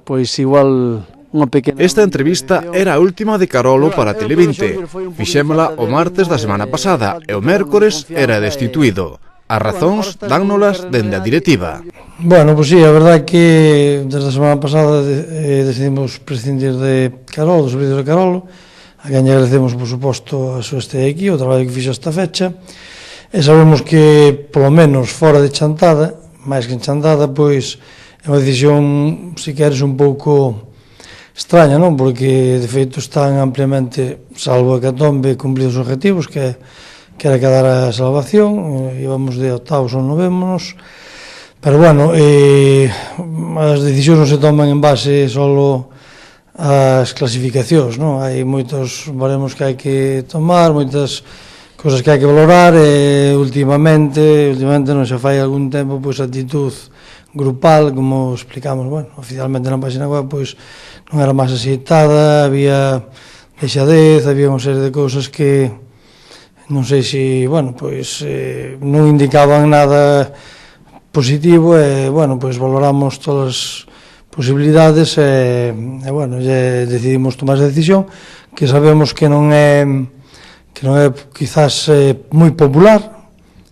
Pois igual unha pequena... Esta entrevista era a última de Carolo para Tele20. Fixémola o martes da semana pasada e o mércores era destituído. As razóns dánnolas dende a directiva. Bueno, pois sí, a verdade é que desde a semana pasada decidimos prescindir de Carolo, dos servicios de Carolo, a quen agradecemos, por suposto, a súa estadía aquí, o traballo que fixo esta fecha, e sabemos que, polo menos, fora de Chantada, máis que en Chantada, pois é unha decisión, se queres, un pouco extraña, non? Porque, de feito, están ampliamente, salvo a Catombe, cumplidos os objetivos, que era quedar a salvación, íbamos de octavos ou novémonos, pero, bueno, as decisións non se toman en base solo ás clasificacións, non? Hai moitos baremos que hai que tomar, moitas cosas que hai que valorar, e últimamente non se fai algún tempo, pois a actitud grupal, como explicamos, bueno, oficialmente na página web, pois non era máis aceitada, había deixadez, había unha serie de cousas que non sei se, bueno, pois non indicaban nada positivo, e, bueno, pois valoramos todas as posibilidades e bueno, decidimos tomar esa decisión, que sabemos que non é quizás moi popular,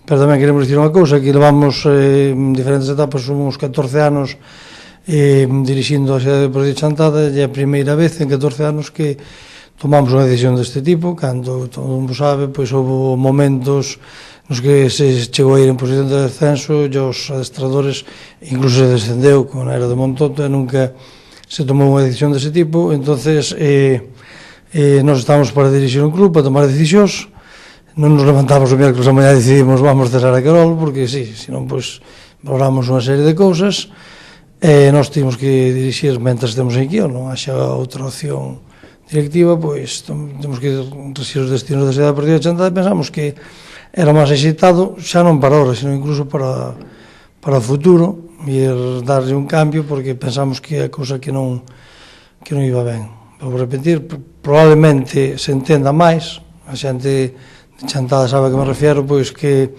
pero tamén queremos dicir unha cousa, que levamos en diferentes etapas, somos 14 anos dirixindo a cidade de Porto de Chantada, e é a primeira vez en 14 anos que tomamos unha decisión deste tipo. Cando todo mundo sabe, pois houve momentos nos que se chegou a ir en posición de descenso, e os adestradores incluso se descendeu con a era de Montoto, e nunca se tomou unha decisión dese tipo. Entonces nós estamos para dirixir un club, para tomar decisións. Non nos levantamos o miércoles a mañá e decidimos vamos cesar a Carol, porque sí, senón pois valoramos unha serie de cousas, e nós temos que dirixir mentres temos aquí, ou non haxa outra opción directiva, pois temos que resistir os destinos da cidade deportiva de Chantada, e pensamos que era máis axeitado, xa non para ahora, sino incluso para o futuro, e darlle un cambio, porque pensamos que é a cousa que non iba ben. Vou repetir, probablemente se entenda máis, a xente de Chantada sabe a que me refiero, pois que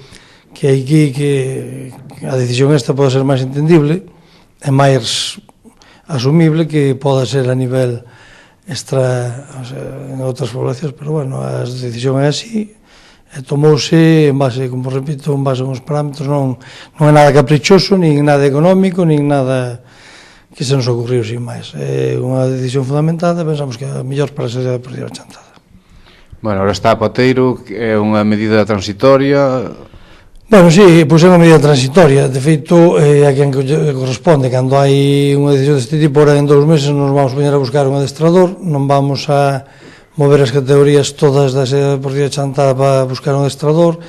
aquí que a decisión esta pode ser máis entendible e máis asumible que poda ser a nivel extra, o sea, en outras poblacións, pero, bueno, a decisión é así, e tomouse en base, como repito, en base a uns parámetros, non é nada caprichoso, nin nada económico, nin nada que se nos ocurriu sin máis. É unha decisión fundamentada, pensamos que é a mellor para a sociedade deportiva de Chantada. Bueno, agora está a Poteiro, que é unha medida transitoria. Bueno, sí, pois é unha medida transitoria. De feito, a quen corresponde, cando hai unha decisión deste tipo, ahora en 2 meses nos vamos poñer a buscar un adestrador, non vamos a mover as categorías todas da cidade deportiva de Chantada para buscar un adestrador,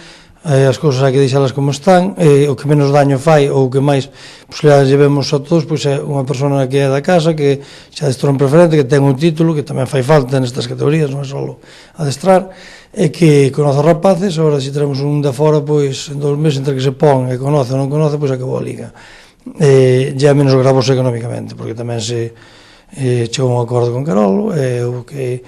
as cousas hai que deixalas como están, o que menos daño fai, ou o que máis posibilidades llevemos a todos, pois é unha persona que é da casa, que xa adestrou en preferente, que ten un título, que tamén fai falta nestas categorías, non é só adestrar, e que conoce os rapaces. Agora, se teremos un de fora, pois en 2 meses, entre que se pon e conoce ou non conoce, pois acabou a liga. Já menos gravoso económicamente, porque tamén se chegou un acordo con Carolo, o que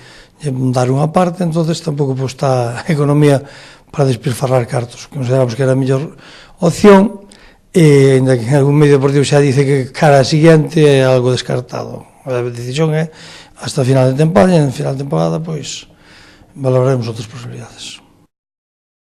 dar unha parte, entonces tampouco está a economía para despilfarrar cartos. Consideramos que era a mellor opción, e ainda que en algún medio deportivo xa dice que cara a siguiente é algo descartado. A decisión é hasta final de temporada, e en final de temporada pois valoraremos outras posibilidades.